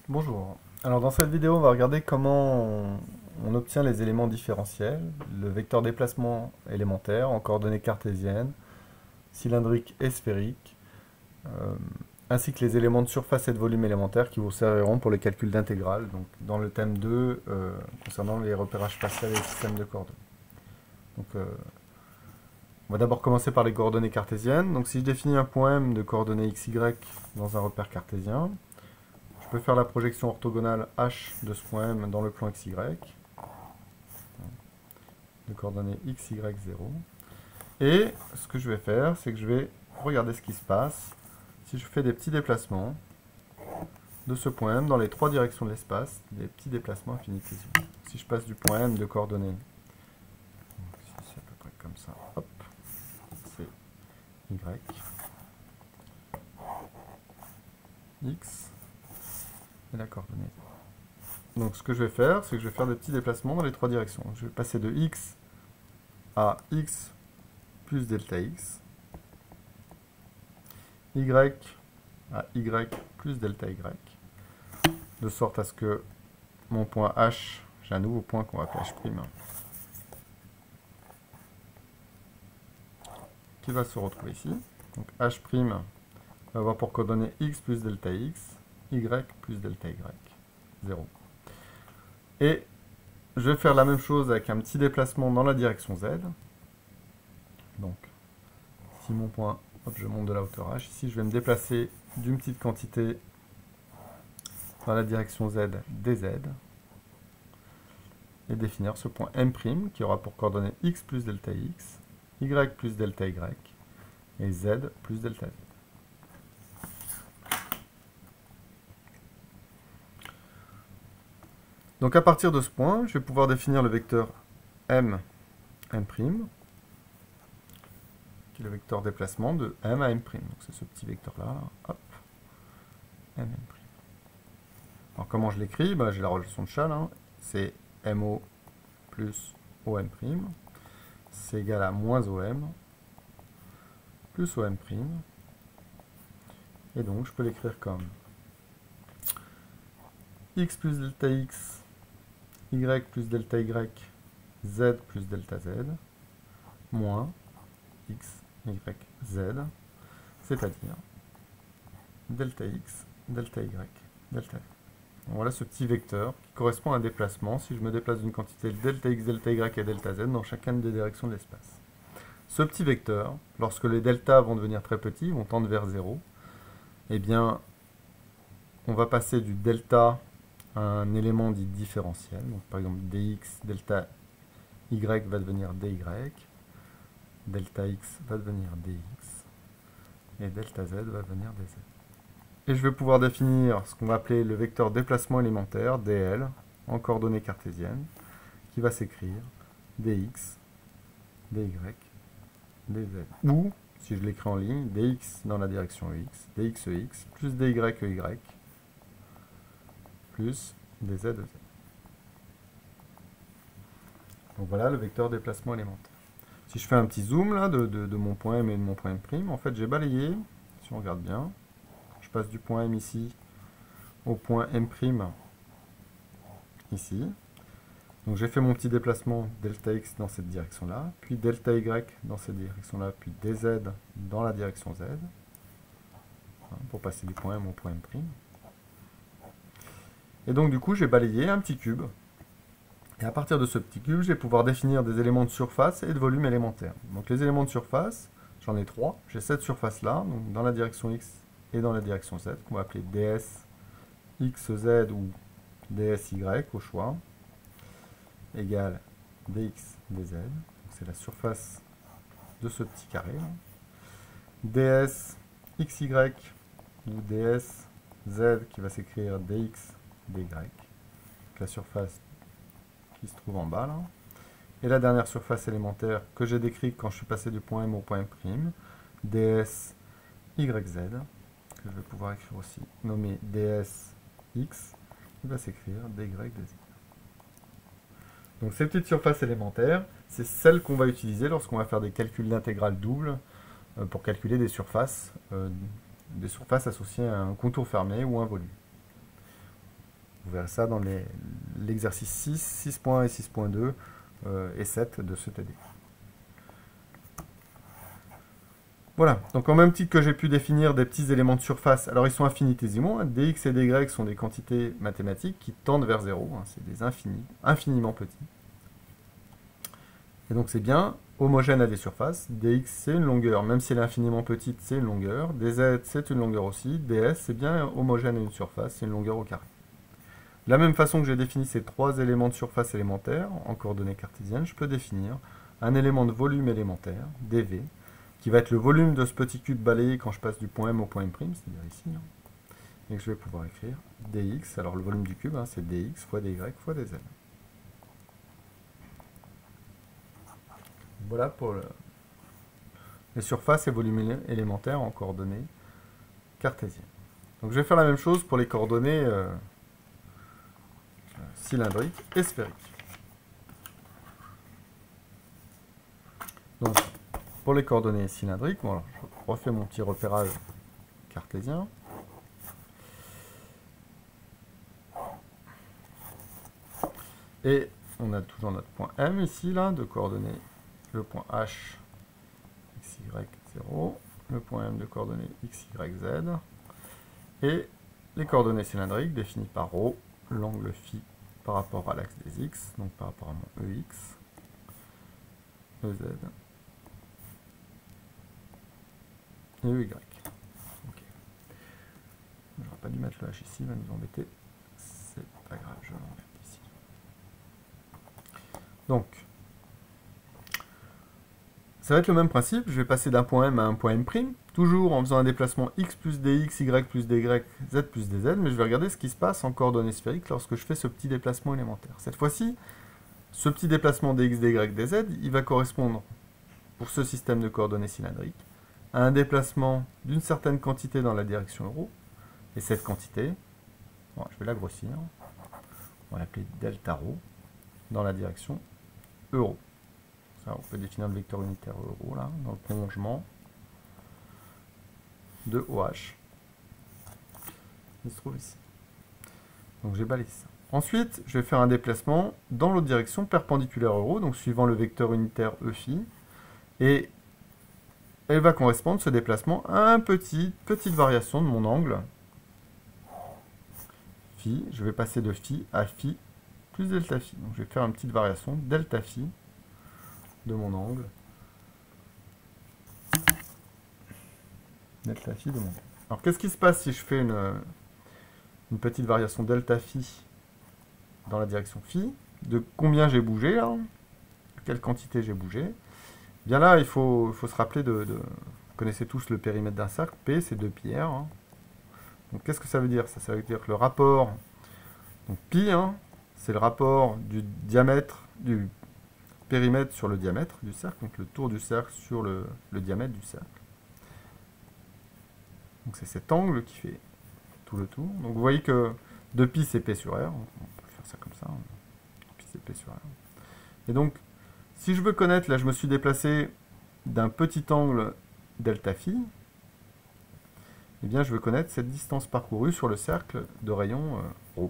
Bonjour. Alors dans cette vidéo, on va regarder comment on obtient les éléments différentiels, le vecteur déplacement élémentaire en coordonnées cartésiennes, cylindriques et sphériques, euh, ainsi que les éléments de surface et de volume élémentaires qui vous serviront pour les calculs d'intégrale, donc dans le thème 2 concernant les repérages spatial et les systèmes de coordonnées. Donc, on va d'abord commencer par les coordonnées cartésiennes. Donc si je définis un point M de coordonnées x, y dans un repère cartésien, je peux faire la projection orthogonale H de ce point M dans le plan XY, de coordonnées x, y, 0. Et ce que je vais faire, c'est que je vais regarder ce qui se passe si je fais des petits déplacements de ce point M dans les trois directions de l'espace, des petits déplacements infinitésimaux. Si je passe du point M de coordonnées, c'est à peu près comme ça, hop, c'est Y, X, et la coordonnée. Donc ce que je vais faire, c'est que je vais faire des petits déplacements dans les trois directions. Je vais passer de X à X plus delta X, Y à Y plus delta Y, de sorte à ce que mon point H, j'ai un nouveau point qu'on va appeler H', qui va se retrouver ici. Donc H' va avoir pour coordonnées X plus delta X, Y plus delta Y, 0. Et je vais faire la même chose avec un petit déplacement dans la direction Z. Donc, si mon point, hop, je monte de la hauteur H, ici je vais me déplacer d'une petite quantité dans la direction Z dz, et définir ce point M' qui aura pour coordonnées X plus delta X, Y plus delta Y, et Z plus delta Z. Donc à partir de ce point, je vais pouvoir définir le vecteur M', qui est le vecteur déplacement de M à M'. Donc c'est ce petit vecteur-là, hop, M'. Alors comment je l'écris? J'ai la relation de Chasles, hein. C'est MO plus OM', c'est égal à moins OM plus OM'. Et donc je peux l'écrire comme X plus delta X, Y plus delta Y, Z plus delta Z, moins X, Y, Z, c'est-à-dire delta X, delta Y, delta Z. Voilà ce petit vecteur qui correspond à un déplacement si je me déplace d'une quantité delta X, delta Y et delta Z dans chacune des directions de l'espace. Ce petit vecteur, lorsque les deltas vont devenir très petits, vont tendre vers 0, eh bien, on va passer du delta à un élément dit différentiel. Donc, par exemple, dx, delta y va devenir dy, delta x va devenir dx, et delta z va devenir dz. Et je vais pouvoir définir ce qu'on va appeler le vecteur déplacement élémentaire, dl, en coordonnées cartésiennes, qui va s'écrire dx, dy, dz. Ou, si je l'écris en ligne, dx dans la direction x, dxex, plus dyey, plus dz. Donc voilà le vecteur déplacement élémentaire. Si je fais un petit zoom là, de mon point M et de mon point M', en fait j'ai balayé, si on regarde bien, je passe du point M ici au point M' ici. Donc j'ai fait mon petit déplacement delta x dans cette direction-là, puis delta y dans cette direction-là, puis dz dans la direction z, pour passer du point M au point M'. Et donc du coup j'ai balayé un petit cube. Et à partir de ce petit cube, je vais pouvoir définir des éléments de surface et de volume élémentaire. Donc les éléments de surface, j'en ai trois. J'ai cette surface-là, donc dans la direction x et dans la direction z, qu'on va appeler ds xz ou dsy au choix, égale dx dz. C'est la surface de ce petit carré. Ds xy ou ds z qui va s'écrire dx dy. La surface qui se trouve en bas là. Et la dernière surface élémentaire que j'ai décrite quand je suis passé du point M au point M', ds yz, que je vais pouvoir écrire aussi, nommé ds x, qui va s'écrire dy dz. Donc ces petites surfaces élémentaires, c'est celles qu'on va utiliser lorsqu'on va faire des calculs d'intégrale double pour calculer des surfaces associées à un contour fermé ou un volume. Vous verrez ça dans l'exercice 6, 6.1 et 6.2 et 7 de ce TD. Voilà, donc en même titre que j'ai pu définir des petits éléments de surface, alors ils sont infinitésimaux, hein, dx et dy sont des quantités mathématiques qui tendent vers 0, hein, c'est des infinis, infiniment petits. Et donc c'est bien homogène à des surfaces, dx c'est une longueur, même si elle est infiniment petite, c'est une longueur, dz c'est une longueur aussi, ds c'est bien homogène à une surface, c'est une longueur au carré. De la même façon que j'ai défini ces trois éléments de surface élémentaires, en coordonnées cartésiennes, je peux définir un élément de volume élémentaire, dv, qui va être le volume de ce petit cube balayé quand je passe du point M au point M', c'est-à-dire ici, hein, et que je vais pouvoir écrire dx, alors le volume du cube, hein, c'est dx fois dy fois dz. Voilà pour les surfaces et volumes élémentaires en coordonnées cartésiennes. Donc je vais faire la même chose pour les coordonnées cylindriques et sphériques. Donc, pour les coordonnées cylindriques, bon, alors, je refais mon petit repérage cartésien. Et on a toujours notre point M ici, là, de coordonnées le point H, x, y, 0, le point M de coordonnées x, y, z, et les coordonnées cylindriques définies par ρ, l'angle φ par rapport à l'axe des x, donc par rapport à mon EX, EZ, et EY. Ok. J'aurais pas dû mettre le H ici, il va nous embêter. C'est pas grave, je l'enlève ici. Donc, ça va être le même principe, je vais passer d'un point M à un point M', toujours en faisant un déplacement x plus dx, y plus dy, z plus dz, mais je vais regarder ce qui se passe en coordonnées sphériques lorsque je fais ce petit déplacement élémentaire. Cette fois-ci, ce petit déplacement dx, dy, dz, il va correspondre, pour ce système de coordonnées cylindriques, à un déplacement d'une certaine quantité dans la direction euro, et cette quantité, bon, je vais la grossir, on va l'appeler delta rho, dans la direction euro. Ça, on peut définir le vecteur unitaire euro, là, dans le prolongement de OH. Il se trouve ici. Donc j'ai balayé ça. Ensuite, je vais faire un déplacement dans l'autre direction perpendiculaire euro, donc suivant le vecteur unitaire E phi, et elle va correspondre, ce déplacement, à une petite variation de mon angle phi. Je vais passer de phi à phi plus delta phi. Donc je vais faire une petite variation delta phi de mon angle. Delta phi de mon angle. Alors qu'est-ce qui se passe si je fais une petite variation delta phi dans la direction phi? De combien j'ai bougé là? De quelle quantité j'ai bougé? Bien là, il faut se rappeler vous connaissez tous le périmètre d'un cercle, P c'est 2πr. Hein. Donc qu'est-ce que ça veut dire? Ça veut dire que le rapport, donc pi, hein, c'est le rapport du diamètre, du périmètre sur le diamètre du cercle, donc le tour du cercle sur le diamètre du cercle. Donc c'est cet angle qui fait tout le tour. Donc vous voyez que 2π c'est P sur R, on peut faire ça comme ça, hein. Pi c'est P sur R. Et donc, si je veux connaître, là je me suis déplacé d'un petit angle delta phi, eh bien je veux connaître cette distance parcourue sur le cercle de rayon ρ.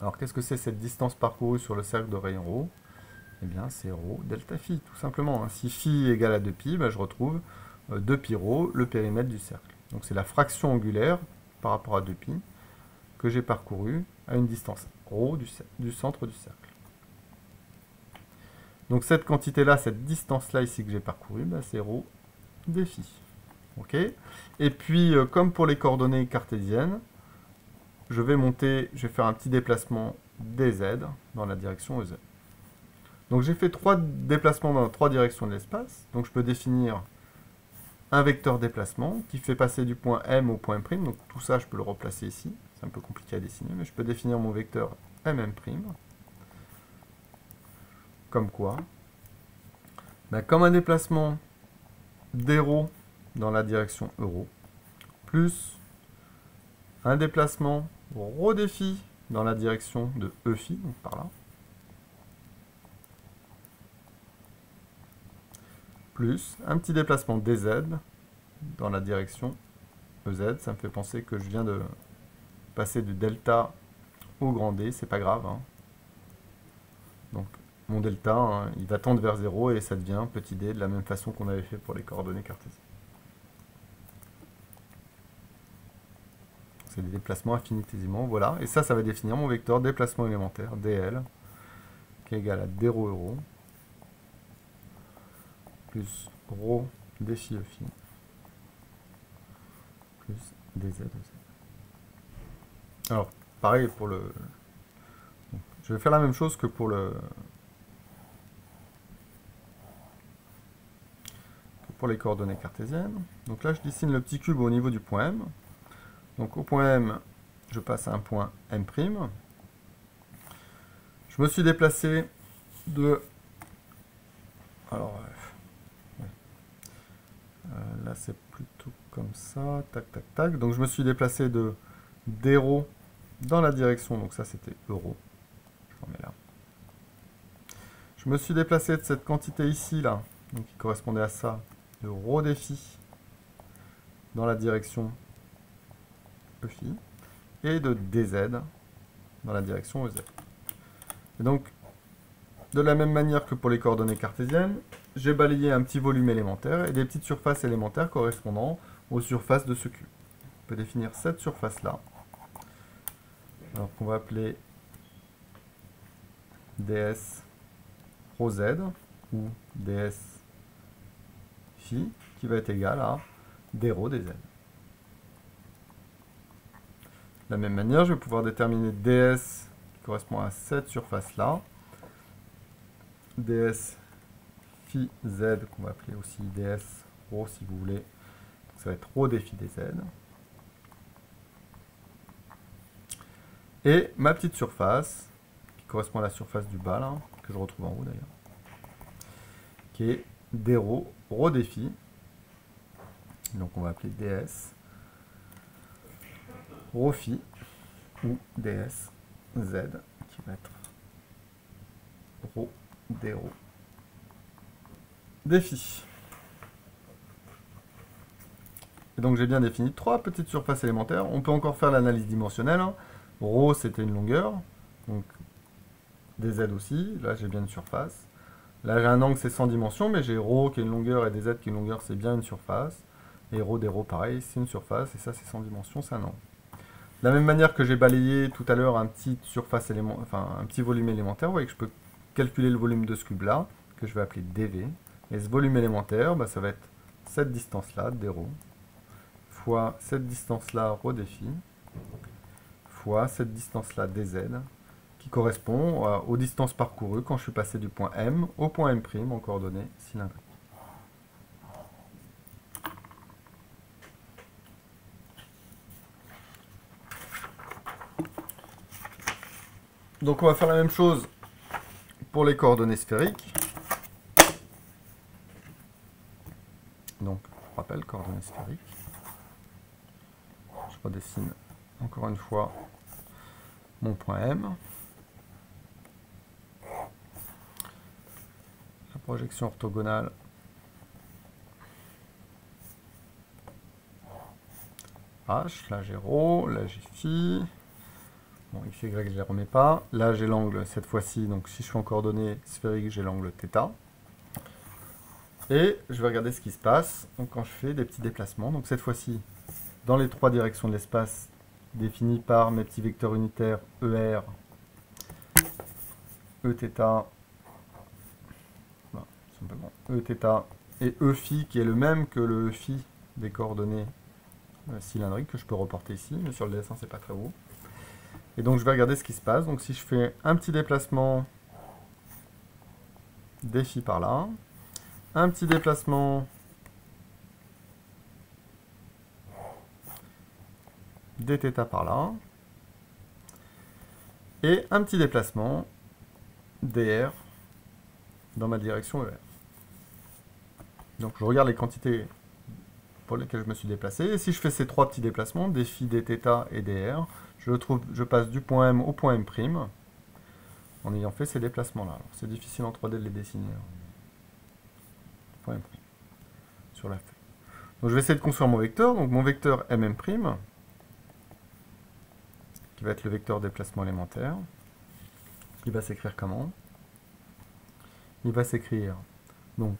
Alors qu'est-ce que c'est cette distance parcourue sur le cercle de rayon ρ? Eh bien c'est ρ delta phi, tout simplement. Hein. Si phi égale à 2π, ben, je retrouve 2π ρ, le périmètre du cercle. Donc c'est la fraction angulaire par rapport à 2π que j'ai parcouru à une distance ρ du centre du cercle. Donc cette quantité-là, cette distance-là ici que j'ai parcourue, ben, c'est ρ d phi. Okay. Et puis, comme pour les coordonnées cartésiennes, je vais faire un petit déplacement dz dans la direction EZ. Donc j'ai fait 3 déplacements dans 3 directions de l'espace. Donc je peux définir un vecteur déplacement qui fait passer du point M au point M'. Donc tout ça, je peux le replacer ici. C'est un peu compliqué à dessiner, mais je peux définir mon vecteur MM'. Comme quoi, ben, comme un déplacement d'ρ dans la direction euro, plus un déplacement ρ d phi dans la direction de E phi, donc par là, plus un petit déplacement dz dans la direction EZ. Ça me fait penser que je viens de passer du delta au grand D, c'est pas grave. Hein. Donc mon delta, hein, il va tendre vers 0 et ça devient petit d de la même façon qu'on avait fait pour les coordonnées cartésiennes. C'est des déplacements infinitésimaux, voilà. Et ça va définir mon vecteur déplacement élémentaire, dl, qui est égal à d rho euro, plus rho d phi e phi, plus dz e z. Alors, pareil pour le... Donc, je vais faire la même chose que pour les coordonnées cartésiennes. Donc là, je dessine le petit cube au niveau du point M. Donc au point M, je passe à un point M'. Je me suis déplacé de... Alors, là c'est plutôt comme ça, tac, tac, tac. Donc je me suis déplacé de d rho dans la direction, donc ça c'était euro. Je remets là. Je me suis déplacé de cette quantité ici, là, donc qui correspondait à ça, de rho d phi dans la direction E phi, et de dz dans la direction EZ. Et donc, de la même manière que pour les coordonnées cartésiennes, j'ai balayé un petit volume élémentaire et des petites surfaces élémentaires correspondant aux surfaces de ce cube. On peut définir cette surface-là, alors qu'on va appeler ds rho z, ou ds phi, qui va être égal à d rho dz. De la même manière, je vais pouvoir déterminer ds qui correspond à cette surface-là, ds phi z, qu'on va appeler aussi ds rho si vous voulez, donc ça va être rho d phi dz. Et ma petite surface, qui correspond à la surface du bas, là, que je retrouve en haut d'ailleurs, qui est d rho, rho d phi, donc on va appeler ds rho phi, ou ds z, qui va être rho d rho d phi. Et donc j'ai bien défini trois petites surfaces élémentaires. On peut encore faire l'analyse dimensionnelle. Hein. Rho c'était une longueur, donc dz aussi. Là j'ai bien une surface. Là j'ai un angle, c'est sans dimension, mais j'ai rho qui est une longueur et dz qui est une longueur, c'est bien une surface. Et rho d rho pareil, c'est une surface, et ça c'est sans dimension, c'est un angle. De la même manière que j'ai balayé tout à l'heure un petit un petit volume élémentaire, vous voyez que je peux calculer le volume de ce cube-là, que je vais appeler dv. Et ce volume élémentaire, bah, ça va être cette distance-là, d rho, fois cette distance-là, rho d phi, fois cette distance-là, dz, qui correspond aux distances parcourues quand je suis passé du point M au point M' en coordonnées cylindriques. Donc on va faire la même chose pour les coordonnées sphériques. Donc, je rappelle, coordonnées sphériques. Je redessine encore une fois mon point M. La projection orthogonale. H, là j'ai ρ, là j'ai phi. Bon, x, y, je ne les remets pas. Là, j'ai l'angle cette fois-ci. Donc, si je suis en coordonnées sphériques, j'ai l'angle θ. Et je vais regarder ce qui se passe donc, quand je fais des petits déplacements. Donc, cette fois-ci, dans les trois directions de l'espace, définies par mes petits vecteurs unitaires ER, Eθ, voilà, simplement Eθ et Eφ, qui est le même que le Φ des coordonnées cylindriques, que je peux reporter ici, mais sur le dessin, c'est pas très beau. Et donc je vais regarder ce qui se passe. Donc si je fais un petit déplacement dφ par là, un petit déplacement dθ par là, et un petit déplacement dr dans ma direction ER. Donc je regarde les quantités pour lesquelles je me suis déplacé, et si je fais ces trois petits déplacements, dφ, dθ et dr, je passe du point M au point M' en ayant fait ces déplacements-là. C'est difficile en 3D de les dessiner. Point M' sur la feuille. Donc je vais essayer de construire mon vecteur. Donc mon vecteur MM', qui va être le vecteur déplacement élémentaire. Il va s'écrire comment? Il va s'écrire, donc,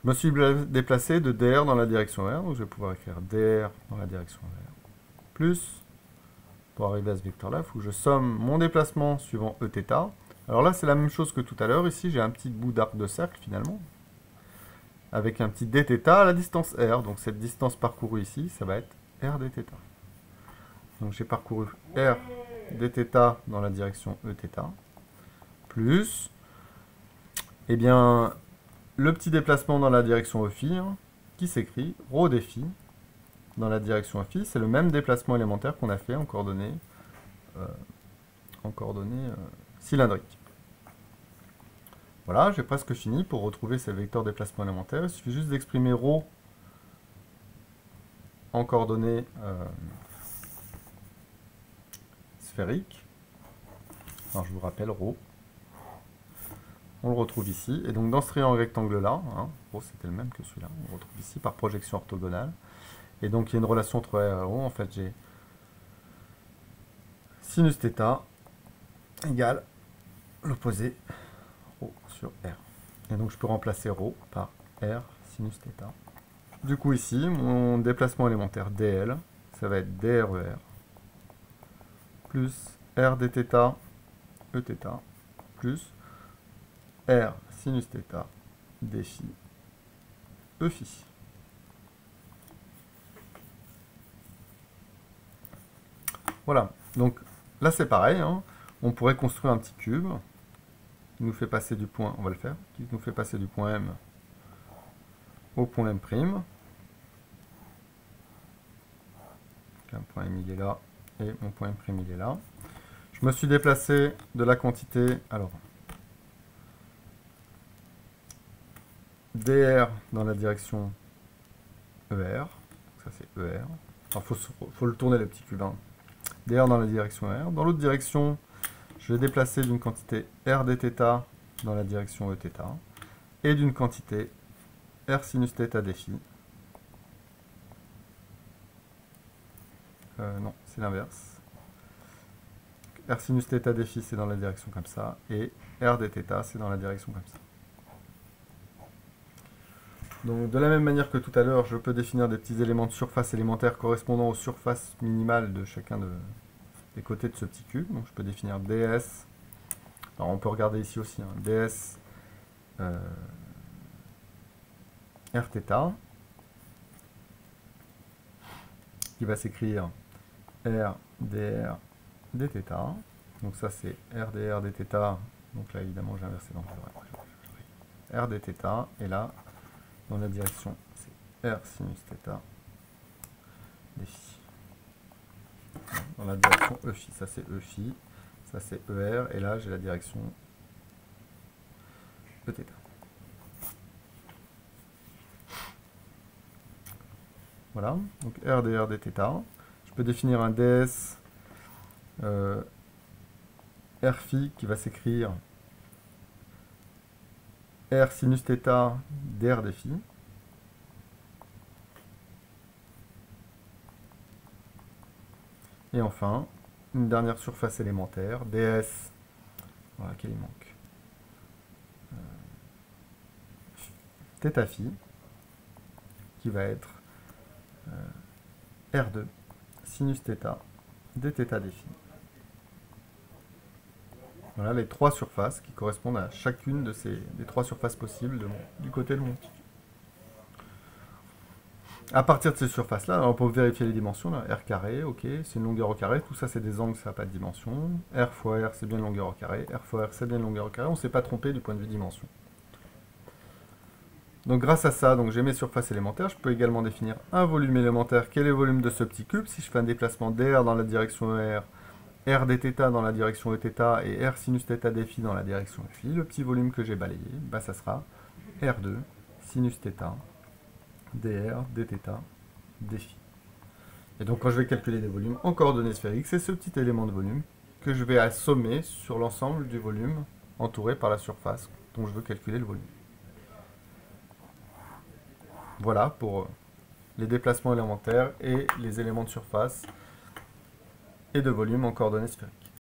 je me suis déplacé de dr dans la direction r, donc je vais pouvoir écrire dr dans la direction r, plus, pour arriver à ce vecteur-là, il faut que je somme mon déplacement suivant Eθ. Alors là, c'est la même chose que tout à l'heure. Ici, j'ai un petit bout d'arc de cercle, finalement, avec un petit dθ à la distance r. Donc cette distance parcourue ici, ça va être r dθ. Donc j'ai parcouru r dθ dans la direction Eθ, plus, eh bien, le petit déplacement dans la direction Φ, qui s'écrit ρ dφ dans la direction Φ, c'est le même déplacement élémentaire qu'on a fait en coordonnées, cylindriques. Voilà, j'ai presque fini. Pour retrouver ces vecteurs déplacement élémentaire, il suffit juste d'exprimer ρ en coordonnées sphériques. Alors je vous rappelle ρ. On le retrouve ici. Et donc dans ce triangle rectangle-là, hein, ρ c'était le même que celui-là, on le retrouve ici par projection orthogonale. Et donc il y a une relation entre R et ρ. En fait, j'ai sinus θ égale l'opposé ρ sur R. Et donc je peux remplacer ρ par R sinus θ. Du coup ici, mon déplacement élémentaire dl, ça va être drER plus R dθ Eθ plus R sinus θ dφ Eφ. Voilà, donc là c'est pareil, hein. On pourrait construire un petit cube qui nous fait passer du point, on va le faire, qui nous fait passer du point M au point M'. Un point M il est là, et mon point M' il est là. Je me suis déplacé de la quantité, alors, dr dans la direction ER, ça c'est ER, alors faut le tourner le petit cube, hein. dr dans la direction R. Dans l'autre direction, je vais déplacer d'une quantité r dθ dans la direction Eθ et d'une quantité r sinus θ dφ. Non, c'est l'inverse. R sinus θ dφ c'est dans la direction comme ça et r dθ c'est dans la direction comme ça. Donc de la même manière que tout à l'heure, je peux définir des petits éléments de surface élémentaires correspondant aux surfaces minimales de chacun des côtés de ce petit cube. Donc je peux définir ds, alors on peut regarder ici aussi, hein, ds rθ, qui va s'écrire r dr dθ. Donc ça c'est r dr dθ, donc là évidemment j'ai inversé dans r dθ, et là dans la direction c'est r sinus θ dφ. Dans la direction Eφ, ça c'est Eφ, ça c'est ER, et là j'ai la direction Eθ. Voilà, donc r dr dθ. Je peux définir un ds rφ qui va s'écrire r sinus θ dr dφ. Et enfin, une dernière surface élémentaire, ds, voilà, quel il manque, θ phi, qui va être R2 sinus θ dθ dφ. Voilà les trois surfaces qui correspondent à chacune des trois surfaces possibles du côté de mon petit. À partir de ces surfaces-là, on peut vérifier les dimensions. Là. R carré, ok, c'est une longueur au carré. Tout ça, c'est des angles, ça n'a pas de dimension. R fois R, c'est bien une longueur au carré. R fois R, c'est bien une longueur au carré. On ne s'est pas trompé du point de vue dimension. Donc grâce à ça, j'ai mes surfaces élémentaires. Je peux également définir un volume élémentaire. Quel est le volume de ce petit cube? Si je fais un déplacement dr dans la direction ER, R dθ dans la direction Eθ et R sinus θ dφ dans la direction Φ, le petit volume que j'ai balayé, bah, ça sera R2 sinus θ dr dθ dφ. Et donc quand je vais calculer des volumes en coordonnées sphériques, c'est ce petit élément de volume que je vais assommer sur l'ensemble du volume entouré par la surface dont je veux calculer le volume. Voilà pour les déplacements élémentaires et les éléments de surface et de volume en coordonnées sphériques.